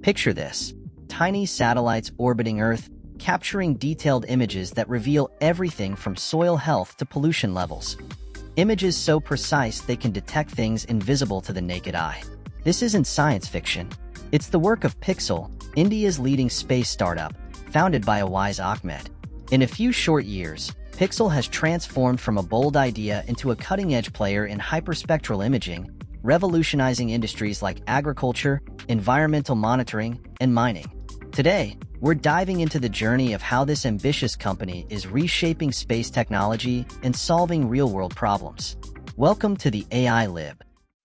Picture this: tiny satellites orbiting Earth, capturing detailed images that reveal everything from soil health to pollution levels. Images so precise they can detect things invisible to the naked eye. This isn't science fiction. It's the work of Pixxel, India's leading space startup, founded by Awais Ahmed. In a few short years, Pixxel has transformed from a bold idea into a cutting-edge player in hyperspectral imaging, revolutionizing industries like agriculture, environmental monitoring, and mining. Today, we're diving into the journey of how this ambitious company is reshaping space technology and solving real-world problems. Welcome to the AI Lib.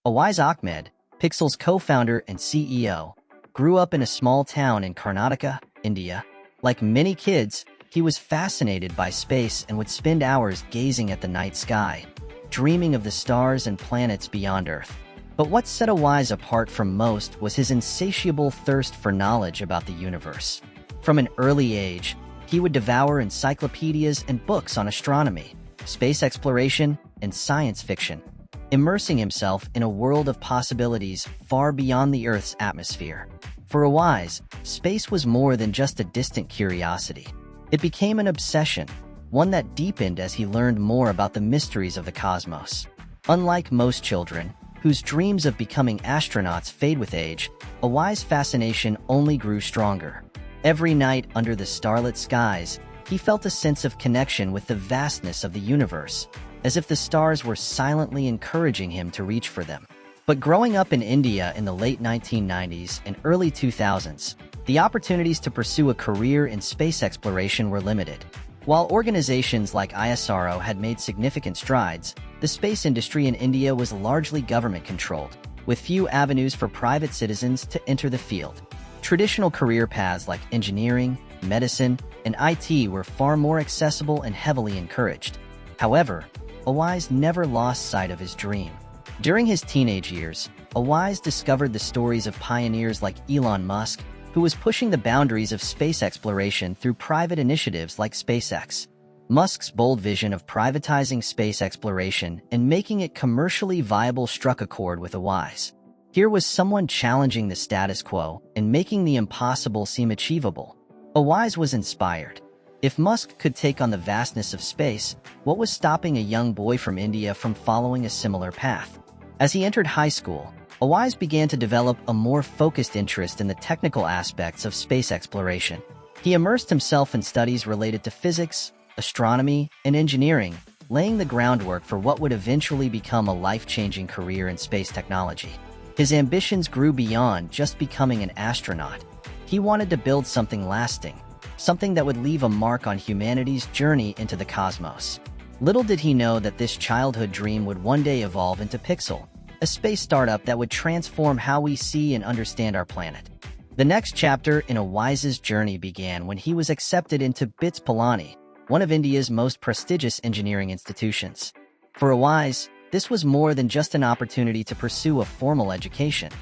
Awais Ahmed, Pixxel's co-founder and CEO, grew up in a small town in Karnataka, India. Like many kids, he was fascinated by space and would spend hours gazing at the night sky, dreaming of the stars and planets beyond Earth. But what set Awais apart from most was his insatiable thirst for knowledge about the universe. From an early age, he would devour encyclopedias and books on astronomy, space exploration, and science fiction, immersing himself in a world of possibilities far beyond the Earth's atmosphere. For Awais, space was more than just a distant curiosity. It became an obsession, one that deepened as he learned more about the mysteries of the cosmos. Unlike most children, whose dreams of becoming astronauts fade with age, Awais' fascination only grew stronger. Every night under the starlit skies, he felt a sense of connection with the vastness of the universe, as if the stars were silently encouraging him to reach for them. But growing up in India in the late 1990s and early 2000s, the opportunities to pursue a career in space exploration were limited. While organizations like ISRO had made significant strides, the space industry in India was largely government-controlled, with few avenues for private citizens to enter the field. Traditional career paths like engineering, medicine, and IT were far more accessible and heavily encouraged. However, Awais never lost sight of his dream. During his teenage years, Awais discovered the stories of pioneers like Elon Musk, who was pushing the boundaries of space exploration through private initiatives like SpaceX. Musk's bold vision of privatizing space exploration and making it commercially viable struck a chord with Awais. Here was someone challenging the status quo and making the impossible seem achievable. Awais was inspired. If Musk could take on the vastness of space, what was stopping a young boy from India from following a similar path? As he entered high school, Awais began to develop a more focused interest in the technical aspects of space exploration. He immersed himself in studies related to physics, astronomy, and engineering, laying the groundwork for what would eventually become a life-changing career in space technology. His ambitions grew beyond just becoming an astronaut. He wanted to build something lasting, something that would leave a mark on humanity's journey into the cosmos. Little did he know that this childhood dream would one day evolve into Pixxel, a space startup that would transform how we see and understand our planet. The next chapter in Awais's journey began when he was accepted into BITS Pilani, one of India's most prestigious engineering institutions. For Awais, this was more than just an opportunity to pursue a formal education.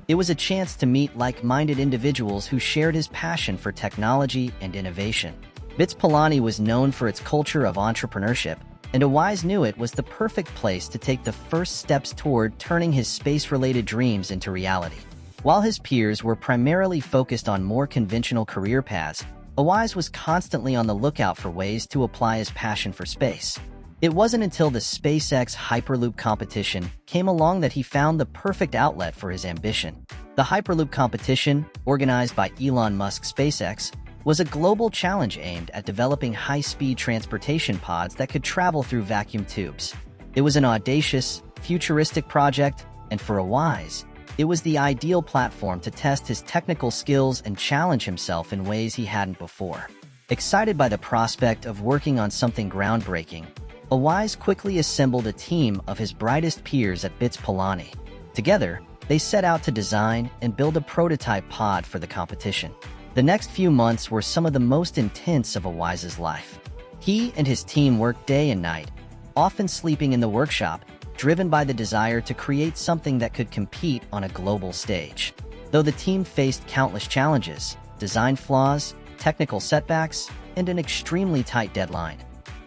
It was a chance to meet like-minded individuals who shared his passion for technology and innovation. BITS Pilani was known for its culture of entrepreneurship, and Awais knew it was the perfect place to take the first steps toward turning his space-related dreams into reality. While his peers were primarily focused on more conventional career paths, Awais was constantly on the lookout for ways to apply his passion for space. It wasn't until the SpaceX Hyperloop competition came along that he found the perfect outlet for his ambition. The Hyperloop competition, organized by Elon Musk's SpaceX, was a global challenge aimed at developing high-speed transportation pods that could travel through vacuum tubes. It was an audacious, futuristic project, and for Awais, it was the ideal platform to test his technical skills and challenge himself in ways he hadn't before. Excited by the prospect of working on something groundbreaking, Awais quickly assembled a team of his brightest peers at BITS Pilani. Together, they set out to design and build a prototype pod for the competition. The next few months were some of the most intense of Awais's life. He and his team worked day and night, often sleeping in the workshop, driven by the desire to create something that could compete on a global stage. Though the team faced countless challenges, design flaws, technical setbacks, and an extremely tight deadline,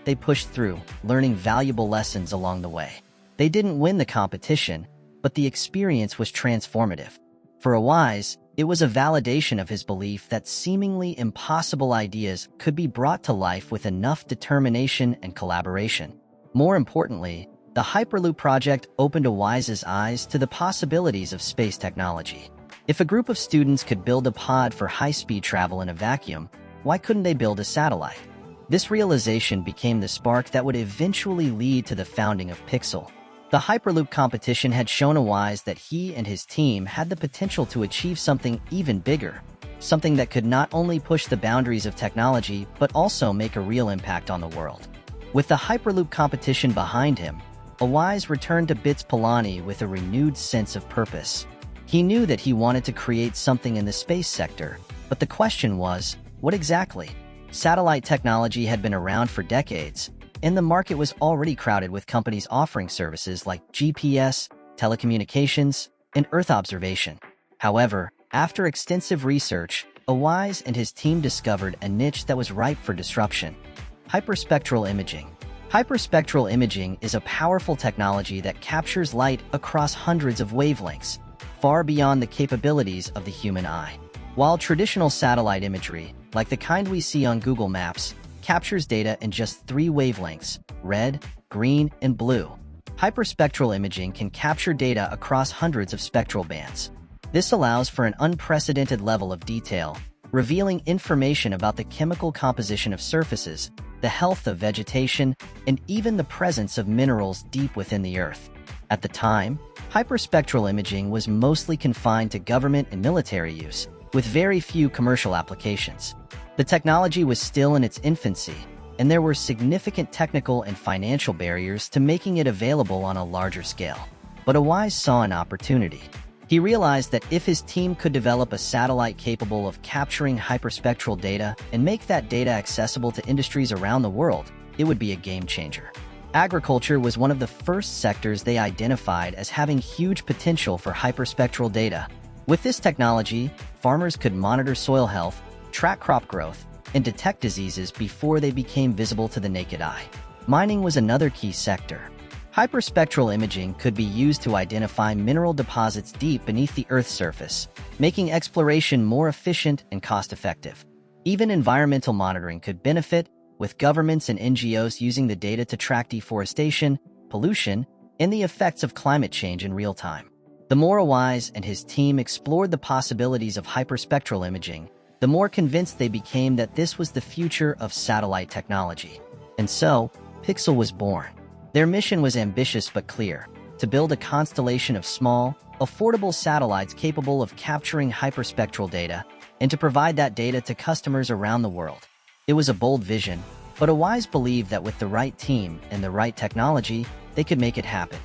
they pushed through, learning valuable lessons along the way. They didn't win the competition, but the experience was transformative. For Awais, It was a validation of his belief that seemingly impossible ideas could be brought to life with enough determination and collaboration. More importantly, the Hyperloop project opened Awais's eyes to the possibilities of space technology. If a group of students could build a pod for high-speed travel in a vacuum, why couldn't they build a satellite? This realization became the spark that would eventually lead to the founding of Pixxel. The Hyperloop competition had shown Awais that he and his team had the potential to achieve something even bigger, something that could not only push the boundaries of technology but also make a real impact on the world. With the Hyperloop competition behind him, Awais returned to BITS Pilani with a renewed sense of purpose. He knew that he wanted to create something in the space sector, but the question was, what exactly? Satellite technology had been around for decades, and the market was already crowded with companies offering services like GPS, telecommunications, and Earth observation. However, after extensive research, Awais and his team discovered a niche that was ripe for disruption: hyperspectral imaging. Hyperspectral imaging is a powerful technology that captures light across hundreds of wavelengths, far beyond the capabilities of the human eye. While traditional satellite imagery, like the kind we see on Google Maps, captures data in just 3 wavelengths, red, green, and blue, hyperspectral imaging can capture data across hundreds of spectral bands. This allows for an unprecedented level of detail, revealing information about the chemical composition of surfaces, the health of vegetation, and even the presence of minerals deep within the Earth. At the time, hyperspectral imaging was mostly confined to government and military use, with very few commercial applications. The technology was still in its infancy, and there were significant technical and financial barriers to making it available on a larger scale. But Awais saw an opportunity. He realized that if his team could develop a satellite capable of capturing hyperspectral data and make that data accessible to industries around the world, it would be a game changer. Agriculture was one of the first sectors they identified as having huge potential for hyperspectral data. With this technology, farmers could monitor soil health, track crop growth, and detect diseases before they became visible to the naked eye. Mining was another key sector. Hyperspectral imaging could be used to identify mineral deposits deep beneath the Earth's surface, making exploration more efficient and cost-effective. Even environmental monitoring could benefit, with governments and NGOs using the data to track deforestation, pollution, and the effects of climate change in real time. The more Awais and his team explored the possibilities of hyperspectral imaging, the more convinced they became that this was the future of satellite technology. And so, Pixxel was born. Their mission was ambitious but clear: to build a constellation of small, affordable satellites capable of capturing hyperspectral data, and to provide that data to customers around the world. It was a bold vision, but Awais believed that with the right team and the right technology, they could make it happen.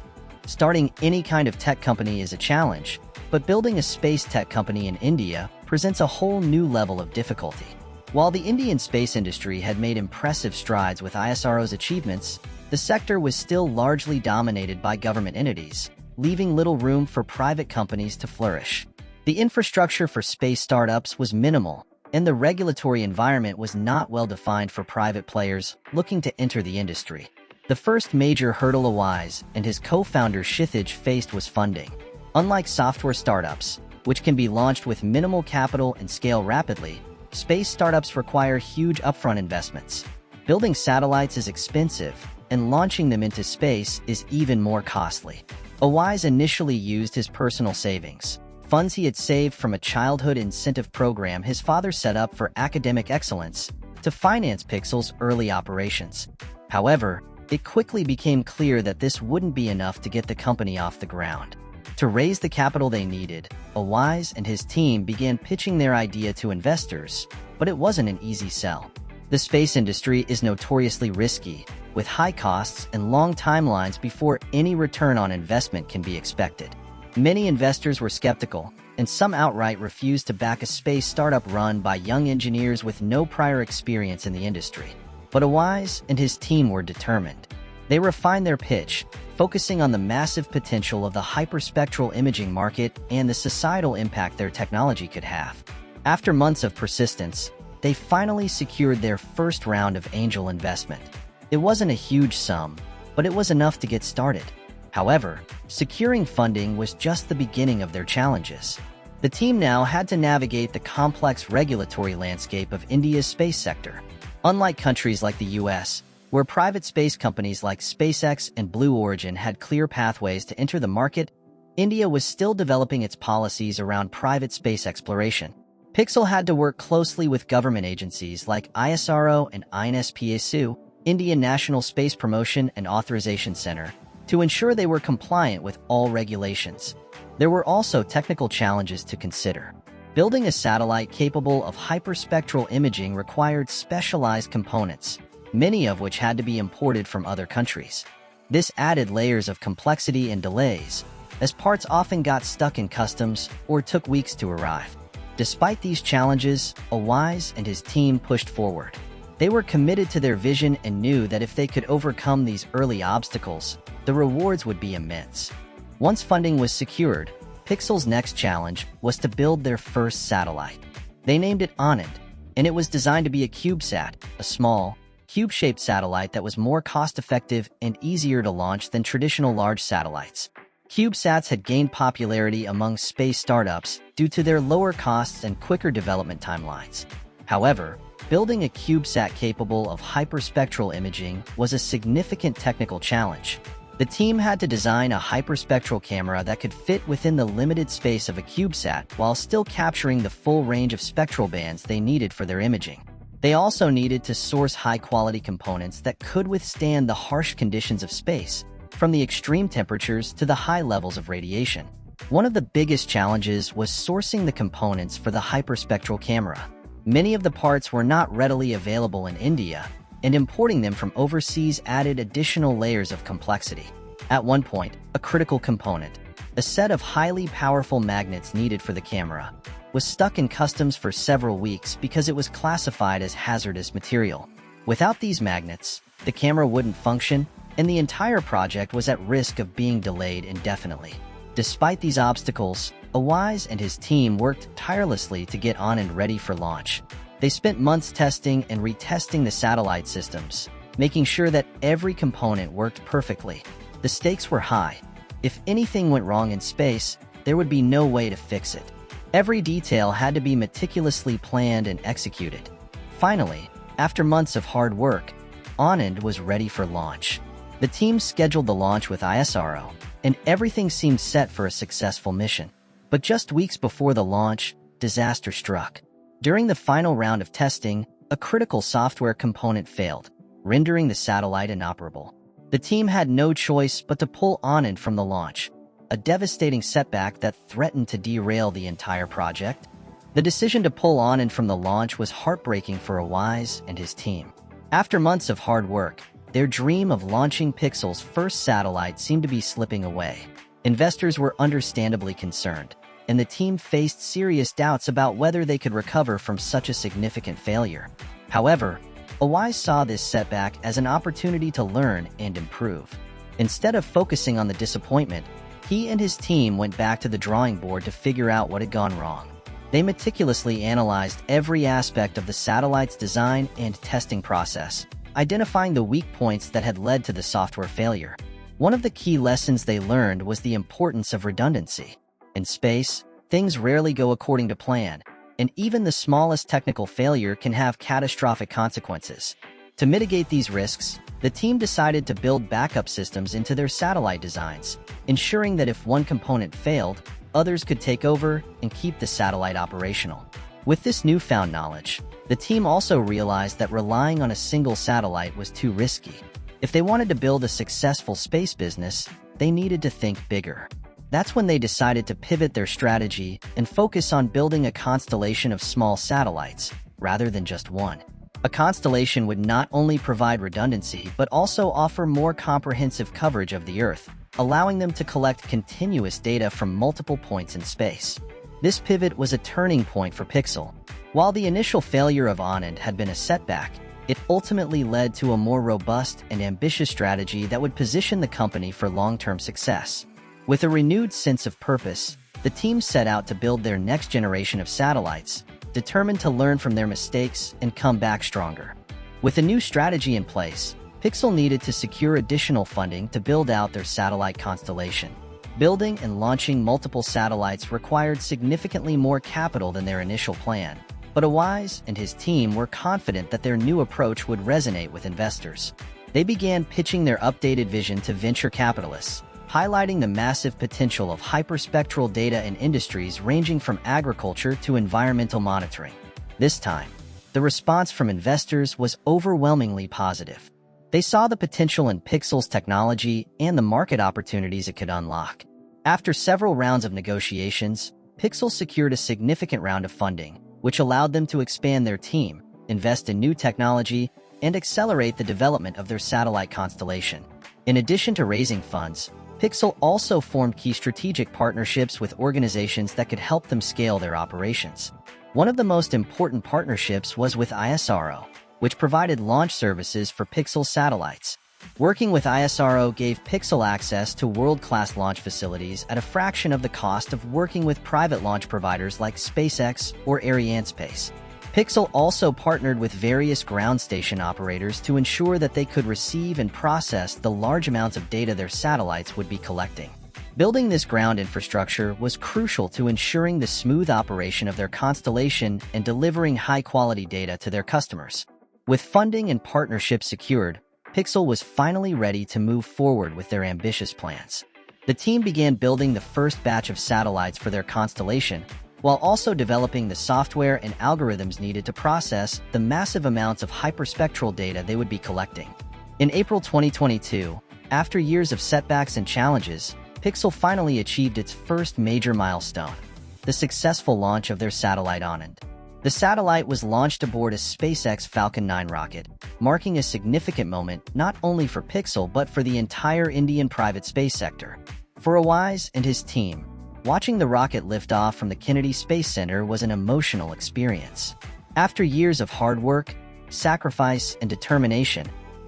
Starting any kind of tech company is a challenge, but building a space tech company in India presents a whole new level of difficulty. While the Indian space industry had made impressive strides with ISRO's achievements, the sector was still largely dominated by government entities, leaving little room for private companies to flourish. The infrastructure for space startups was minimal, and the regulatory environment was not well defined for private players looking to enter the industry. The first major hurdle Awais and his co-founder Kshitij faced was funding. Unlike software startups, which can be launched with minimal capital and scale rapidly, space startups require huge upfront investments. Building satellites is expensive, and launching them into space is even more costly. Awais initially used his personal savings, funds he had saved from a childhood incentive program his father set up for academic excellence, to finance Pixxel's early operations. However, it quickly became clear that this wouldn't be enough to get the company off the ground. To raise the capital they needed, Awais and his team began pitching their idea to investors, but it wasn't an easy sell. The space industry is notoriously risky, with high costs and long timelines before any return on investment can be expected. Many investors were skeptical, and some outright refused to back a space startup run by young engineers with no prior experience in the industry. But Awais and his team were determined. They refined their pitch, focusing on the massive potential of the hyperspectral imaging market and the societal impact their technology could have. After months of persistence, they finally secured their first round of angel investment. It wasn't a huge sum, but it was enough to get started. However, securing funding was just the beginning of their challenges. The team now had to navigate the complex regulatory landscape of India's space sector. Unlike countries like the US, where private space companies like SpaceX and Blue Origin had clear pathways to enter the market, India was still developing its policies around private space exploration. Pixxel had to work closely with government agencies like ISRO and INSPASU, Indian National Space Promotion and Authorization Center, to ensure they were compliant with all regulations. There were also technical challenges to consider. Building a satellite capable of hyperspectral imaging required specialized components, many of which had to be imported from other countries. This added layers of complexity and delays, as parts often got stuck in customs or took weeks to arrive. Despite these challenges, Awais and his team pushed forward. They were committed to their vision and knew that if they could overcome these early obstacles, the rewards would be immense. Once funding was secured, Pixxel's next challenge was to build their first satellite. They named it Anand, and it was designed to be a CubeSat, a small, cube-shaped satellite that was more cost-effective and easier to launch than traditional large satellites. CubeSats had gained popularity among space startups due to their lower costs and quicker development timelines. However, building a CubeSat capable of hyperspectral imaging was a significant technical challenge. The team had to design a hyperspectral camera that could fit within the limited space of a CubeSat while still capturing the full range of spectral bands they needed for their imaging. They also needed to source high-quality components that could withstand the harsh conditions of space, from the extreme temperatures to the high levels of radiation. One of the biggest challenges was sourcing the components for the hyperspectral camera. Many of the parts were not readily available in India, and importing them from overseas added additional layers of complexity. At one point, a critical component, a set of highly powerful magnets needed for the camera, was stuck in customs for several weeks because it was classified as hazardous material. Without these magnets, the camera wouldn't function, and the entire project was at risk of being delayed indefinitely. Despite these obstacles, Awais and his team worked tirelessly to get Anand ready for launch. They spent months testing and retesting the satellite systems, making sure that every component worked perfectly. The stakes were high. If anything went wrong in space, there would be no way to fix it. Every detail had to be meticulously planned and executed. Finally, after months of hard work, Anand was ready for launch. The team scheduled the launch with ISRO, and everything seemed set for a successful mission. But just weeks before the launch, disaster struck. During the final round of testing, a critical software component failed, rendering the satellite inoperable. The team had no choice but to pull Anand from the launch, a devastating setback that threatened to derail the entire project. The decision to pull Anand from the launch was heartbreaking for Awais and his team. After months of hard work, their dream of launching Pixxel's first satellite seemed to be slipping away. Investors were understandably concerned, and the team faced serious doubts about whether they could recover from such a significant failure. However, Awais saw this setback as an opportunity to learn and improve. Instead of focusing on the disappointment, he and his team went back to the drawing board to figure out what had gone wrong. They meticulously analyzed every aspect of the satellite's design and testing process, identifying the weak points that had led to the software failure. One of the key lessons they learned was the importance of redundancy. In space, things rarely go according to plan, and even the smallest technical failure can have catastrophic consequences. To mitigate these risks, the team decided to build backup systems into their satellite designs, ensuring that if one component failed, others could take over and keep the satellite operational. With this newfound knowledge, the team also realized that relying on a single satellite was too risky. If they wanted to build a successful space business, they needed to think bigger. That's when they decided to pivot their strategy and focus on building a constellation of small satellites, rather than just one. A constellation would not only provide redundancy but also offer more comprehensive coverage of the Earth, allowing them to collect continuous data from multiple points in space. This pivot was a turning point for Pixxel. While the initial failure of Anand had been a setback, it ultimately led to a more robust and ambitious strategy that would position the company for long-term success. With a renewed sense of purpose, the team set out to build their next generation of satellites, determined to learn from their mistakes and come back stronger. With a new strategy in place, Pixxel needed to secure additional funding to build out their satellite constellation. Building and launching multiple satellites required significantly more capital than their initial plan, but Awais and his team were confident that their new approach would resonate with investors. They began pitching their updated vision to venture capitalists, highlighting the massive potential of hyperspectral data in industries ranging from agriculture to environmental monitoring. This time, the response from investors was overwhelmingly positive. They saw the potential in Pixxel's technology and the market opportunities it could unlock. After several rounds of negotiations, Pixxel secured a significant round of funding, which allowed them to expand their team, invest in new technology, and accelerate the development of their satellite constellation. In addition to raising funds, Pixxel also formed key strategic partnerships with organizations that could help them scale their operations. One of the most important partnerships was with ISRO, which provided launch services for Pixxel satellites. Working with ISRO gave Pixxel access to world-class launch facilities at a fraction of the cost of working with private launch providers like SpaceX or Arianespace. Pixxel also partnered with various ground station operators to ensure that they could receive and process the large amounts of data their satellites would be collecting. Building this ground infrastructure was crucial to ensuring the smooth operation of their constellation and delivering high-quality data to their customers. With funding and partnerships secured, Pixxel was finally ready to move forward with their ambitious plans. The team began building the first batch of satellites for their constellation, while also developing the software and algorithms needed to process the massive amounts of hyperspectral data they would be collecting. In April 2022, after years of setbacks and challenges, Pixxel finally achieved its first major milestone: the successful launch of their satellite Anand. The satellite was launched aboard a SpaceX Falcon 9 rocket, marking a significant moment not only for Pixxel but for the entire Indian private space sector. For Awais and his team, watching the rocket lift off from the Kennedy Space Center was an emotional experience. After years of hard work, sacrifice, and determination,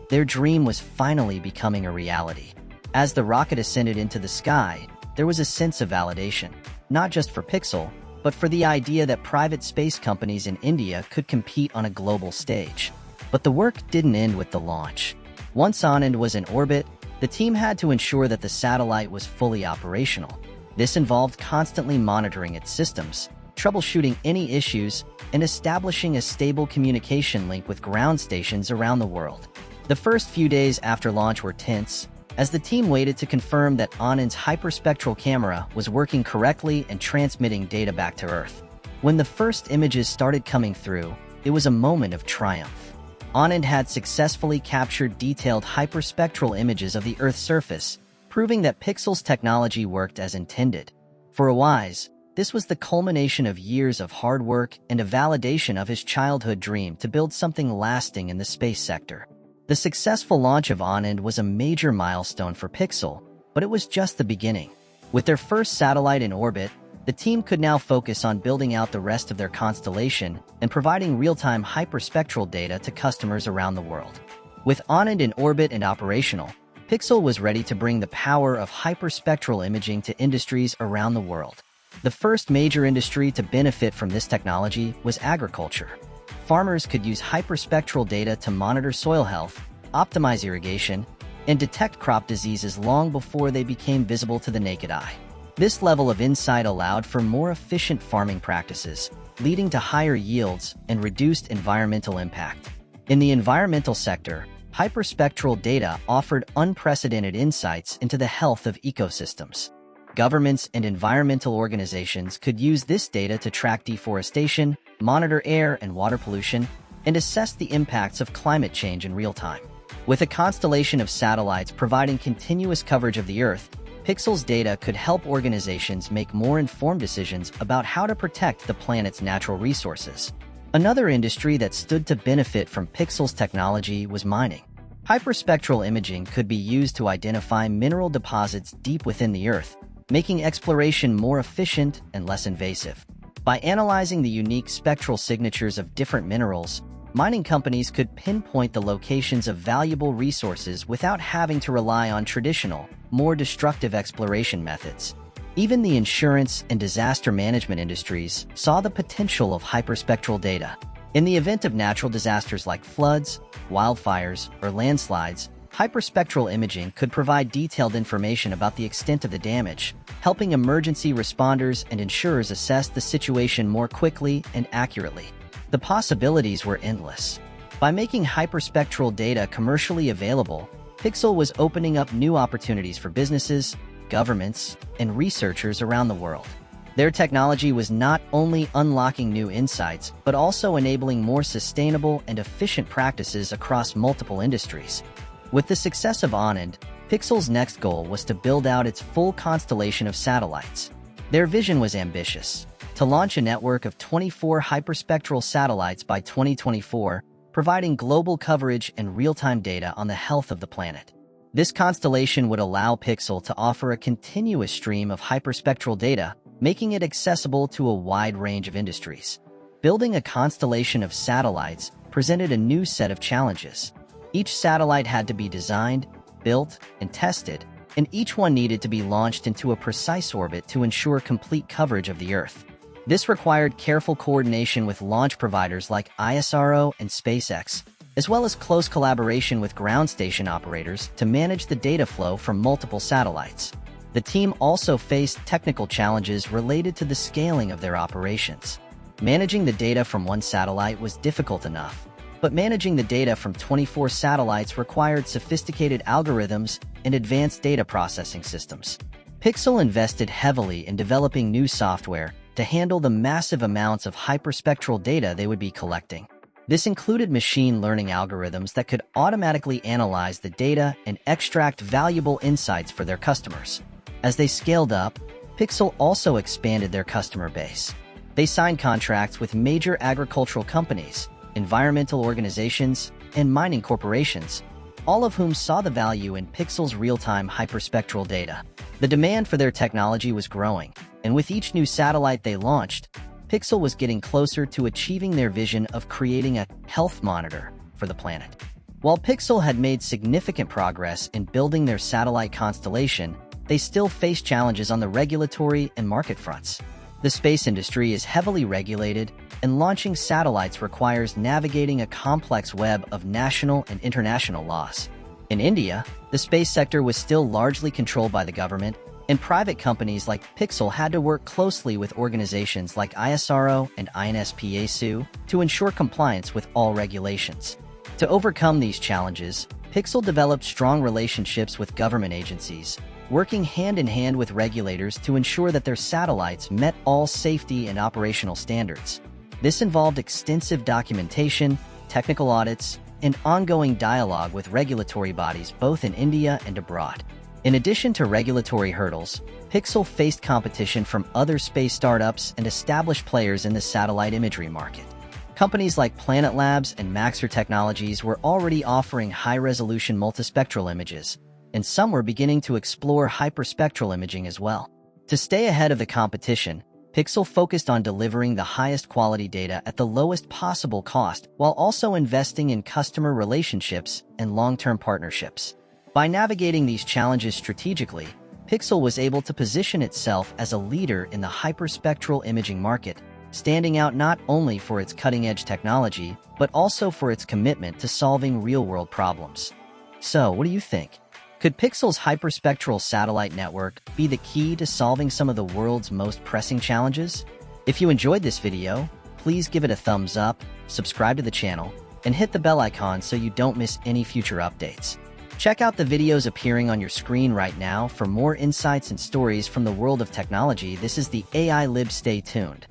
their dream was finally becoming a reality. As the rocket ascended into the sky, there was a sense of validation, not just for Pixxel, but for the idea that private space companies in India could compete on a global stage. But the work didn't end with the launch. Once Anand was in orbit, the team had to ensure that the satellite was fully operational. This involved constantly monitoring its systems, troubleshooting any issues, and establishing a stable communication link with ground stations around the world. The first few days after launch were tense, as the team waited to confirm that Anand's hyperspectral camera was working correctly and transmitting data back to Earth. When the first images started coming through, it was a moment of triumph. Anand had successfully captured detailed hyperspectral images of the Earth's surface, proving that Pixxel's technology worked as intended. For Awais, this was the culmination of years of hard work and a validation of his childhood dream to build something lasting in the space sector. The successful launch of Anand was a major milestone for Pixxel, but it was just the beginning. With their first satellite in orbit, the team could now focus on building out the rest of their constellation and providing real-time hyperspectral data to customers around the world. With Anand in orbit and operational, Pixxel was ready to bring the power of hyperspectral imaging to industries around the world. The first major industry to benefit from this technology was agriculture. Farmers could use hyperspectral data to monitor soil health, optimize irrigation, and detect crop diseases long before they became visible to the naked eye. This level of insight allowed for more efficient farming practices, leading to higher yields and reduced environmental impact. In the environmental sector, hyperspectral data offered unprecedented insights into the health of ecosystems. Governments and environmental organizations could use this data to track deforestation, monitor air and water pollution, and assess the impacts of climate change in real time. With a constellation of satellites providing continuous coverage of the Earth, Pixxel's data could help organizations make more informed decisions about how to protect the planet's natural resources. Another industry that stood to benefit from Pixxel's technology was mining. Hyperspectral imaging could be used to identify mineral deposits deep within the Earth, making exploration more efficient and less invasive. By analyzing the unique spectral signatures of different minerals, mining companies could pinpoint the locations of valuable resources without having to rely on traditional, more destructive exploration methods. Even the insurance and disaster management industries saw the potential of hyperspectral data. In the event of natural disasters like floods, wildfires, or landslides, hyperspectral imaging could provide detailed information about the extent of the damage, helping emergency responders and insurers assess the situation more quickly and accurately. The possibilities were endless. By making hyperspectral data commercially available, Pixxel was opening up new opportunities for businesses, governments, and researchers around the world. Their technology was not only unlocking new insights, but also enabling more sustainable and efficient practices across multiple industries. With the success of Anand, Pixxel's next goal was to build out its full constellation of satellites. Their vision was ambitious: to launch a network of 24 hyperspectral satellites by 2024, providing global coverage and real-time data on the health of the planet. This constellation would allow Pixxel to offer a continuous stream of hyperspectral data, making it accessible to a wide range of industries. Building a constellation of satellites presented a new set of challenges. Each satellite had to be designed, built, and tested, and each one needed to be launched into a precise orbit to ensure complete coverage of the Earth. This required careful coordination with launch providers like ISRO and SpaceX, as well as close collaboration with ground station operators to manage the data flow from multiple satellites. The team also faced technical challenges related to the scaling of their operations. Managing the data from one satellite was difficult enough, but managing the data from 24 satellites required sophisticated algorithms and advanced data processing systems. Pixxel invested heavily in developing new software to handle the massive amounts of hyperspectral data they would be collecting. This included machine learning algorithms that could automatically analyze the data and extract valuable insights for their customers. As they scaled up, Pixxel also expanded their customer base. They signed contracts with major agricultural companies, environmental organizations, and mining corporations, all of whom saw the value in Pixxel's real-time hyperspectral data. The demand for their technology was growing, and with each new satellite they launched, Pixxel was getting closer to achieving their vision of creating a health monitor for the planet. While Pixxel had made significant progress in building their satellite constellation, they still faced challenges on the regulatory and market fronts. The space industry is heavily regulated, and launching satellites requires navigating a complex web of national and international laws. In India, the space sector was still largely controlled by the government, and private companies like Pixxel had to work closely with organizations like ISRO and INSPASU to ensure compliance with all regulations. To overcome these challenges, Pixxel developed strong relationships with government agencies, working hand-in-hand with regulators to ensure that their satellites met all safety and operational standards. This involved extensive documentation, technical audits, and ongoing dialogue with regulatory bodies both in India and abroad. In addition to regulatory hurdles, Pixxel faced competition from other space startups and established players in the satellite imagery market. Companies like Planet Labs and Maxar Technologies were already offering high-resolution multispectral images, and some were beginning to explore hyperspectral imaging as well. To stay ahead of the competition, Pixxel focused on delivering the highest quality data at the lowest possible cost while also investing in customer relationships and long-term partnerships. By navigating these challenges strategically, Pixxel was able to position itself as a leader in the hyperspectral imaging market, standing out not only for its cutting-edge technology, but also for its commitment to solving real-world problems. So, what do you think? Could Pixxel's hyperspectral satellite network be the key to solving some of the world's most pressing challenges? If you enjoyed this video, please give it a thumbs up, subscribe to the channel, and hit the bell icon so you don't miss any future updates. Check out the videos appearing on your screen right now for more insights and stories from the world of technology. This is the AI Lib. Stay tuned.